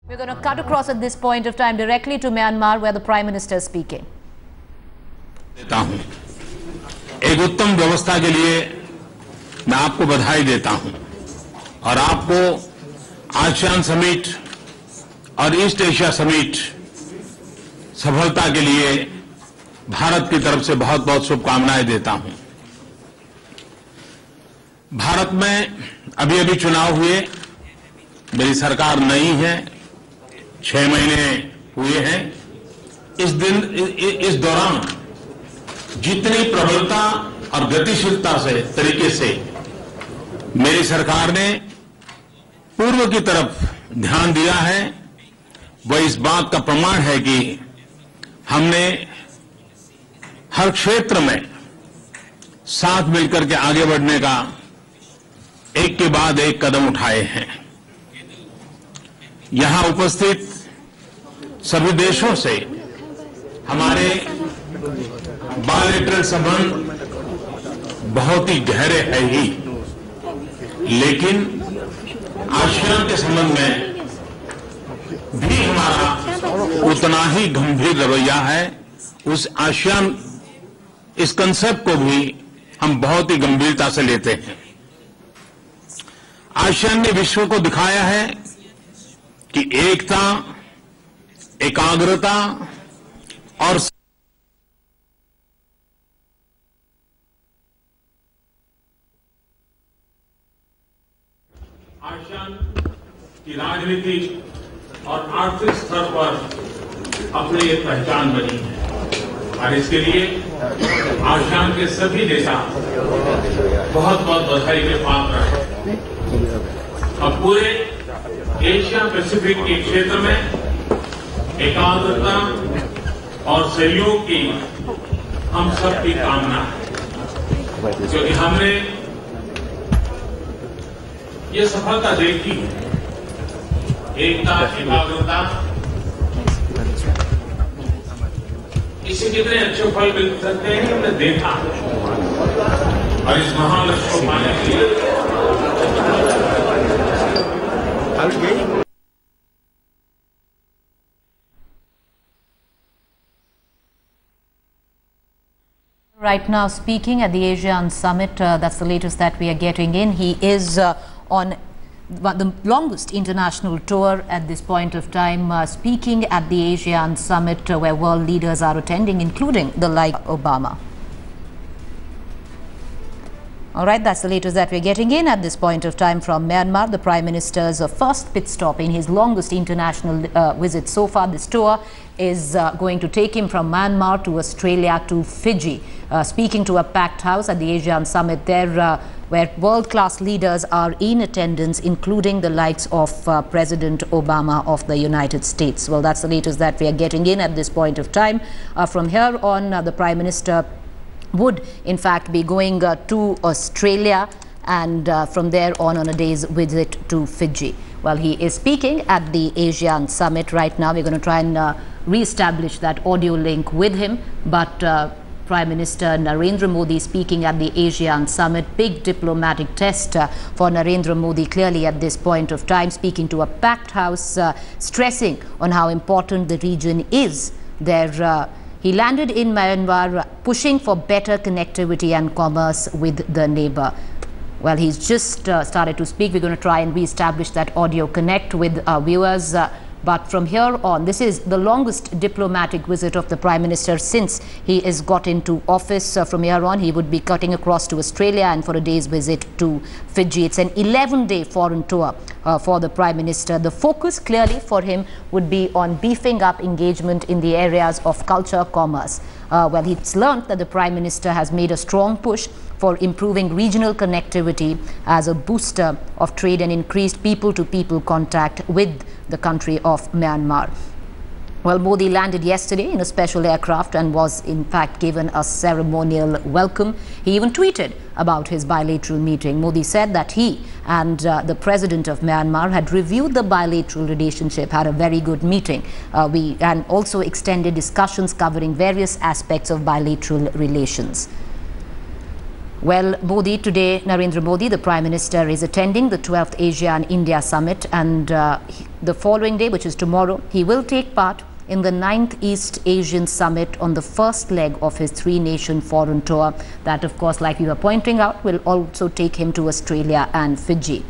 We're going to cut across at this point of time directly to Myanmar, where the Prime Minister is speaking. देता हूं। एक उत्तम व्यवस्था के लिए मैं आपको बधाई देता हूं और आपको आसियान समिट और ईस्ट एशिया समिट सफलता के लिए भारत की तरफ से बहुत बहुत शुभकामनाएं देता हूं। भारत में अभी अभी चुनाव हुए, मेरी सरकार नई है, 6 महीने हुए हैं। इस दौरान जितनी प्रबलता और गतिशीलता से तरीके से मेरी सरकार ने पूर्व की तरफ ध्यान दिया है, वह इस बात का प्रमाण है कि हमने हर क्षेत्र में साथ मिलकर के आगे बढ़ने का एक के बाद एक कदम उठाए हैं। यहां उपस्थित सभी देशों से हमारे बायलैटरल संबंध बहुत ही गहरे हैं ही, लेकिन आसियान के संबंध में भी हमारा उतना ही गंभीर रवैया है। उस आसियान इस कंसेप्ट को भी हम बहुत ही गंभीरता से लेते हैं। आसियान ने विश्व को दिखाया है कि एकता, एकाग्रता और आसियान की राजनीति और आर्थिक स्तर पर अपनी एक पहचान बनी है और इसके लिए आसियान के सभी नेता बहुत बहुत बधाई के पात्र हैं। अब पूरे एशिया पैसिफिक के क्षेत्र में एकाग्रता और सहयोग की हम सबकी कामना है, क्योंकि हमने ये सफलता देखी है। एकता, एकाग्रता, इससे कितने अच्छे फल मिल सकते हैं हमने देखा, और इस महान लक्ष्य को पाने के लिए Right now speaking at the ASEAN summit, that's the latest that we are getting in. He is on the longest international tour at this point of time, speaking at the ASEAN summit where world leaders are attending, including the like Obama. All right, that's the latest that we're getting in at this point of time from Myanmar. The Prime Minister's first pit stop in his longest international visit so far. This tour is going to take him from Myanmar to Australia to Fiji, speaking to a packed house at the ASEAN summit there, where world-class leaders are in attendance, including the likes of President Obama of the United States. Well, that's the latest that we are getting in at this point of time. From here on, the Prime Minister would in fact be going to Australia, and from there on a day's visit to Fiji. Well, he is speaking at the ASEAN summit right now. We're going to try and re-establish that audio link with him, but Prime Minister Narendra Modi speaking at the ASEAN summit. Big diplomatic test for Narendra Modi clearly at this point of time, speaking to a packed house, stressing on how important the region is there. He landed in Myanmar, pushing for better connectivity and commerce with the neighbor. Well, he's just started to speak. We're going to try and re-establish that audio connect with our viewers. But from here on, this is the longest diplomatic visit of the Prime Minister since he has got into office. From here on, he would be cutting across to Australia and for a day's visit to Fiji. It's an 11-day foreign tour for the Prime Minister. The focus clearly for him would be on beefing up engagement in the areas of culture, commerce. Well, he's learned that the Prime Minister has made a strong push for improving regional connectivity as a booster of trade and increased people-to-people contact with the country of Myanmar. Well, Modi landed yesterday in a special aircraft and was in fact given a ceremonial welcome. He even tweeted about his bilateral meeting. Modi said that he and the President of Myanmar had reviewed the bilateral relationship, had a very good meeting, and also extended discussions covering various aspects of bilateral relations. Well, Modi today, Narendra Modi, the Prime Minister, is attending the 12th ASEAN-India Summit, and the following day, which is tomorrow, he will take part in the 9th East Asian Summit on the first leg of his three-nation foreign tour. That, of course, like you were pointing out, will also take him to Australia and Fiji.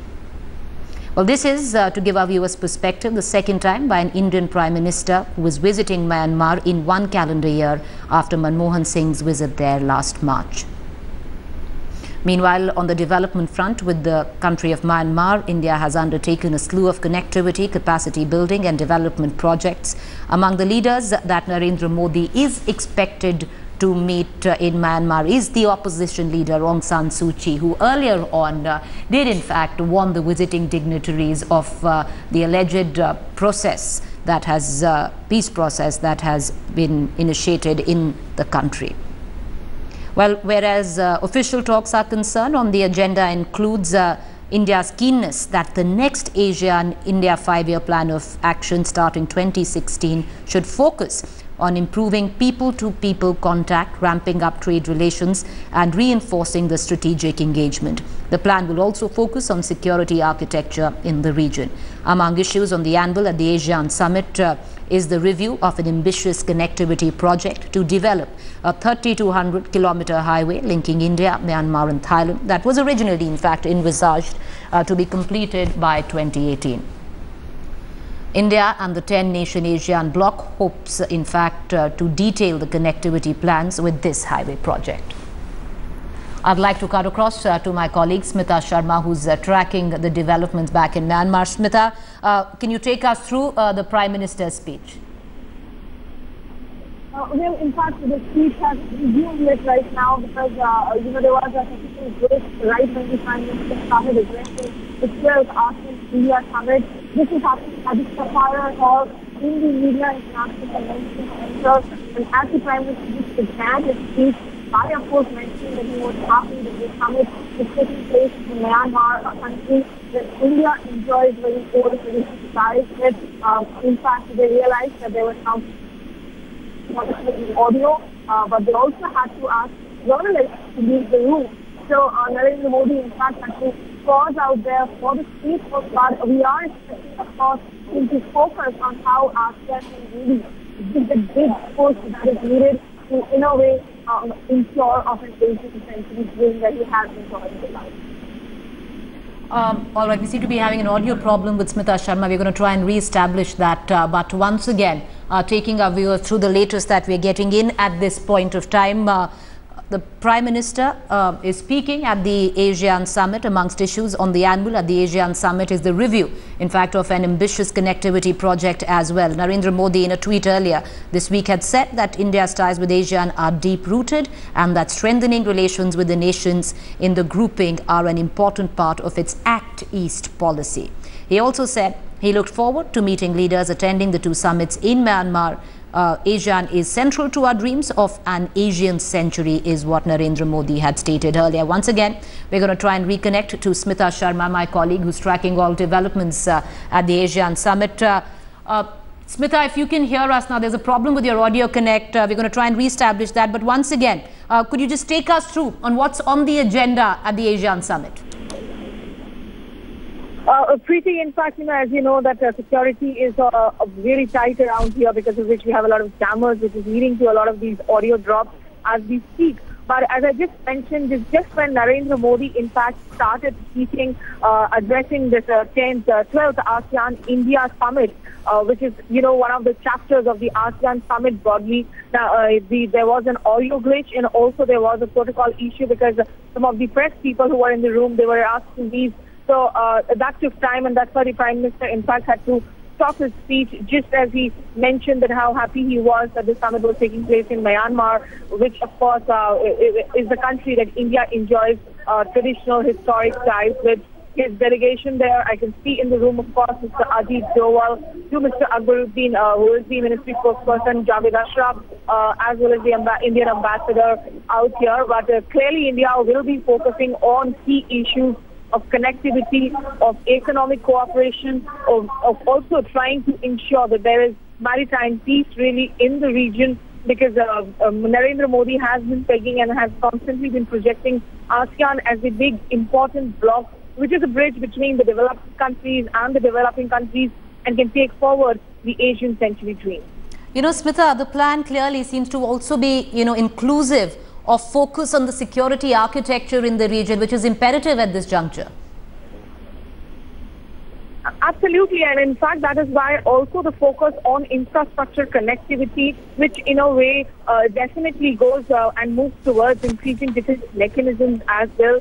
Well, this is, to give our viewers perspective, the second time by an Indian Prime Minister who is visiting Myanmar in one calendar year after Manmohan Singh's visit there last March. Meanwhile, on the development front with the country of Myanmar, India has undertaken a slew of connectivity, capacity building and development projects. Among the leaders that Narendra Modi is expected to meet in Myanmar is the opposition leader Aung San Suu Kyi, who earlier on did in fact warn the visiting dignitaries of the alleged process that has, peace process that has been initiated in the country. Well, whereas official talks are concerned, on the agenda includes India's keenness that the next ASEAN-India 5-year plan of action starting 2016 should focus on improving people-to-people contact, ramping up trade relations and reinforcing the strategic engagement. The plan will also focus on security architecture in the region. Among issues on the anvil at the ASEAN Summit is the review of an ambitious connectivity project to develop a 3,200-kilometer highway linking India, Myanmar and Thailand that was originally in fact envisaged to be completed by 2018. India and the 10-nation ASEAN bloc hopes in fact to detail the connectivity plans with this highway project. I'd like to cut across to my colleague Smita Sharma, who's tracking the developments back in Myanmar. Smita, can you take us through the Prime Minister's speech? Well, in fact, the speech has resumed it right now because, there was a technical glitch right when the Prime Minister started addressing the 12th ASEAN India Summit. This is happening at the Sapphire Hall in the Media International Convention Center. And as the Prime Minister began his speech, by of course mentioning that he was happy that the summit is taking place in Myanmar, a country that India enjoys very close ties with. In fact, they realized that there was some audio, but they also had to ask journalists to leave the room. So Narendra Modi, in fact, had to pause out there for the speech, but we are expecting, of course, him to focus on how ASEAN can really give the big push that is needed to, in a way, ensure of an Asian century dream that he has enjoyed in life. All right, we seem to be having an audio problem with Smita Sharma. We're going to try and re-establish that. But once again, taking our viewers through the latest that we're getting in at this point of time. The Prime Minister is speaking at the ASEAN Summit. Amongst issues on the anvil at the ASEAN Summit is the review, in fact, of an ambitious connectivity project as well. Narendra Modi, in a tweet earlier this week, had said that India's ties with ASEAN are deep-rooted and that strengthening relations with the nations in the grouping are an important part of its Act East policy. He also said he looked forward to meeting leaders attending the two summits in Myanmar. ASEAN is central to our dreams of an Asian century, is what Narendra Modi had stated earlier. Once again, we're going to try and reconnect to Smita Sharma, my colleague, who's tracking all developments at the ASEAN Summit. Smita, if you can hear us now, there's a problem with your audio connect. We're going to try and re-establish that. But once again, could you just take us through on what's on the agenda at the ASEAN Summit? Preeti, in fact, as you know, that security is very tight around here, because of which we have a lot of jammers, which is leading to a lot of these audio drops as we speak. But as I just mentioned, this just when Narendra Modi, in fact, started speaking, addressing this 12th ASEAN India Summit, which is, one of the chapters of the ASEAN Summit broadly. Now, there was an audio glitch, and also there was a protocol issue because some of the press people who were in the room, they were asked to leave. So that took time, and that's why the Prime Minister, in fact, had to stop his speech just as he mentioned that how happy he was that the summit was taking place in Myanmar, which, of course, is the country that India enjoys traditional historic ties with. His delegation there, I can see in the room, of course, Mr. Ajit Doval, to Mr. Akbaruddin, who is the ministry spokesperson, Javed Ashraf, as well as the Indian ambassador out here. But clearly, India will be focusing on key issues of connectivity, of economic cooperation, of also trying to ensure that there is maritime peace really in the region, because Narendra Modi has been pegging and has constantly been projecting ASEAN as a big important bloc, which is a bridge between the developing countries and the developing countries and can take forward the Asian century dream. You know, Smita, the plan clearly seems to also be, inclusive of focus on the security architecture in the region, which is imperative at this juncture. Absolutely, and in fact that is why also the focus on infrastructure connectivity, which in a way definitely goes and moves towards increasing defense mechanisms as well.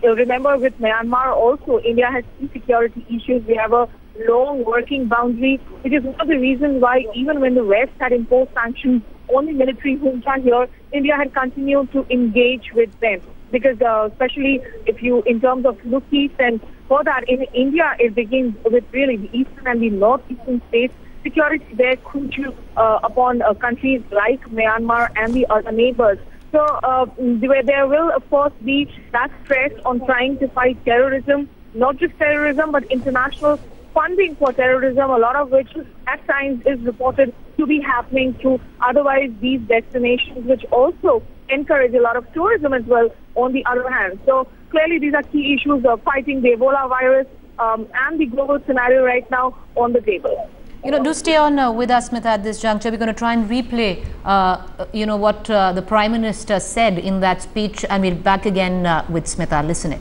Remember, with Myanmar also, India has key security issues. We have a long working boundary, which is one of the reasons why even when the West had imposed sanctions on the military junta here, India had continued to engage with them. Because especially if you, in terms of northeast, and for that in India, it begins with really the eastern and the northeastern states. Security there crucial upon countries like Myanmar and the other neighbors. So there will of course be that stress on trying to fight terrorism, not just terrorism but international funding for terrorism, a lot of which at times is reported to be happening to otherwise these destinations, which also encourage a lot of tourism as well on the other hand. So clearly these are key issues of fighting the Ebola virus and the global scenario right now on the table. Do stay on with us, Smita, at this juncture. We're going to try and replay, what the Prime Minister said in that speech, and we're back again with Smita listening.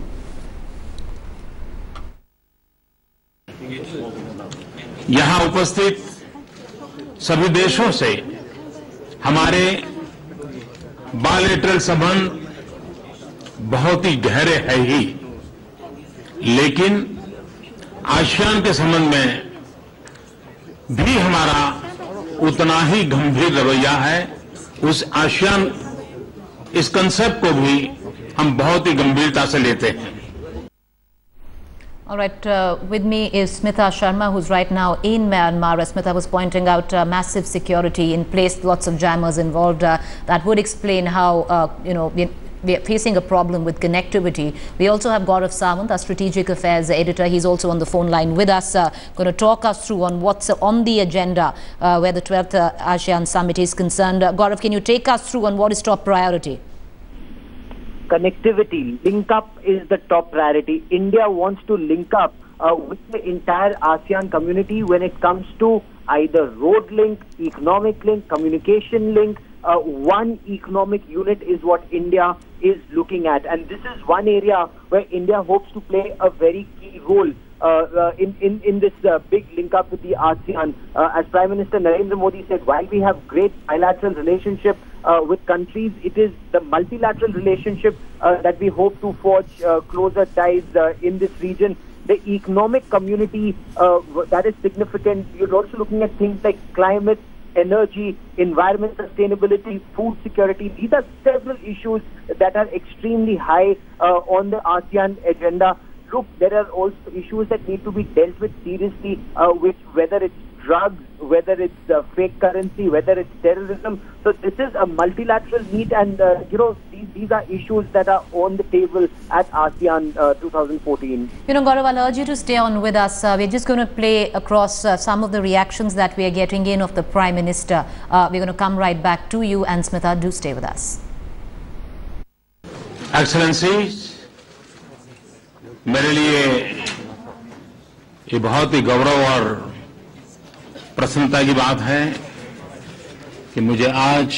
यहाँ उपस्थित सभी देशों से हमारे bilateral संबंध बहुत ही गहरे है ही, लेकिन आसियान के संबंध में भी हमारा उतना ही गंभीर रवैया है। उस आसियान इस कंसेप्ट को भी हम बहुत ही गंभीरता से लेते हैं। All right, with me is Smita Sharma, who's right now in Myanmar. As Smita was pointing out, massive security in place, lots of jammers involved. That would explain how, we are facing a problem with connectivity. We also have Gaurav Sawant, our strategic affairs editor. He's also on the phone line with us, going to talk us through on what's on the agenda where the 12th ASEAN summit is concerned. Gaurav, can you take us through on what is top priority? Connectivity, link up is the top priority. India wants to link up with the entire ASEAN community when it comes to either road link, economic link, communication link. One economic unit is what India is looking at, and this is one area where India hopes to play a very key role in this big link up with the ASEAN. As Prime Minister Narendra Modi said, while we have great bilateral relationship with countries, it is the multilateral relationship that we hope to forge closer ties in this region. The economic community that is significant. You're also looking at things like climate, energy, environment sustainability, food security. These are several issues that are extremely high on the ASEAN agenda. Look, there are also issues that need to be dealt with seriously, whether it's drugs, whether it's fake currency, whether it's terrorism. So this is a multilateral need, and these are issues that are on the table at ASEAN 2014. Gaurav, I'll urge you to stay on with us. We're just going to play across some of the reactions that we are getting in of the Prime Minister. We're going to come right back to you, and Smita, do stay with us. Excellencies, मेरे लिए ये बहुत ही गौरव और प्रसन्नता की बात है कि मुझे आज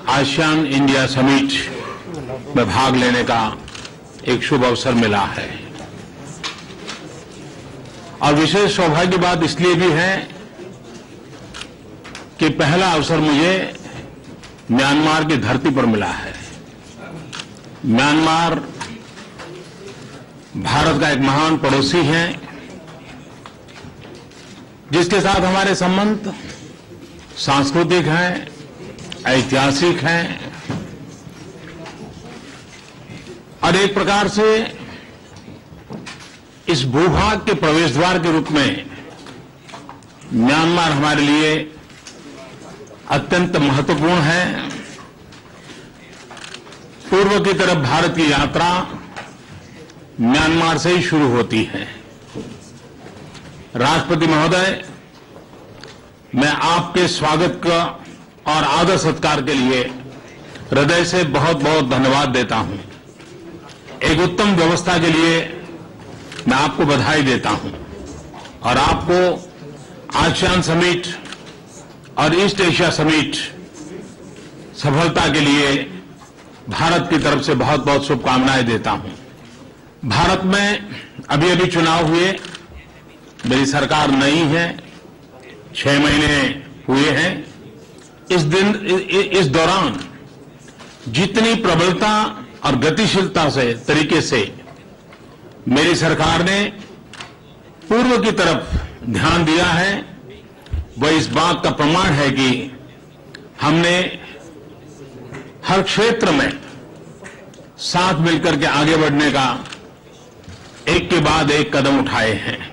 आसियान इंडिया समिट में भाग लेने का एक शुभ अवसर मिला है। और विशेष सौभाग्य की बात इसलिए भी है कि पहला अवसर मुझे म्यांमार की धरती पर मिला है। म्यांमार भारत का एक महान पड़ोसी है, जिसके साथ हमारे संबंध सांस्कृतिक हैं, ऐतिहासिक हैं और एक प्रकार से इस भूभाग के प्रवेश द्वार के रूप में म्यांमार हमारे लिए अत्यंत महत्वपूर्ण है। पूर्व की तरफ भारत की यात्रा म्यांमार से ही शुरू होती है। राष्ट्रपति महोदय मैं आपके स्वागत का और आदर सत्कार के लिए हृदय से बहुत बहुत धन्यवाद देता हूं। एक उत्तम व्यवस्था के लिए मैं आपको बधाई देता हूं और आपको आसियान समिट और ईस्ट एशिया समिट सफलता के लिए भारत की तरफ से बहुत बहुत शुभकामनाएं देता हूं। भारत में अभी अभी चुनाव हुए, मेरी सरकार नई है, 6 महीने हुए हैं। इस दौरान जितनी प्रबलता और गतिशीलता से तरीके से मेरी सरकार ने पूर्व की तरफ ध्यान दिया है, वह इस बात का प्रमाण है कि हमने हर क्षेत्र में साथ मिलकर के आगे बढ़ने का एक के बाद एक कदम उठाए हैं।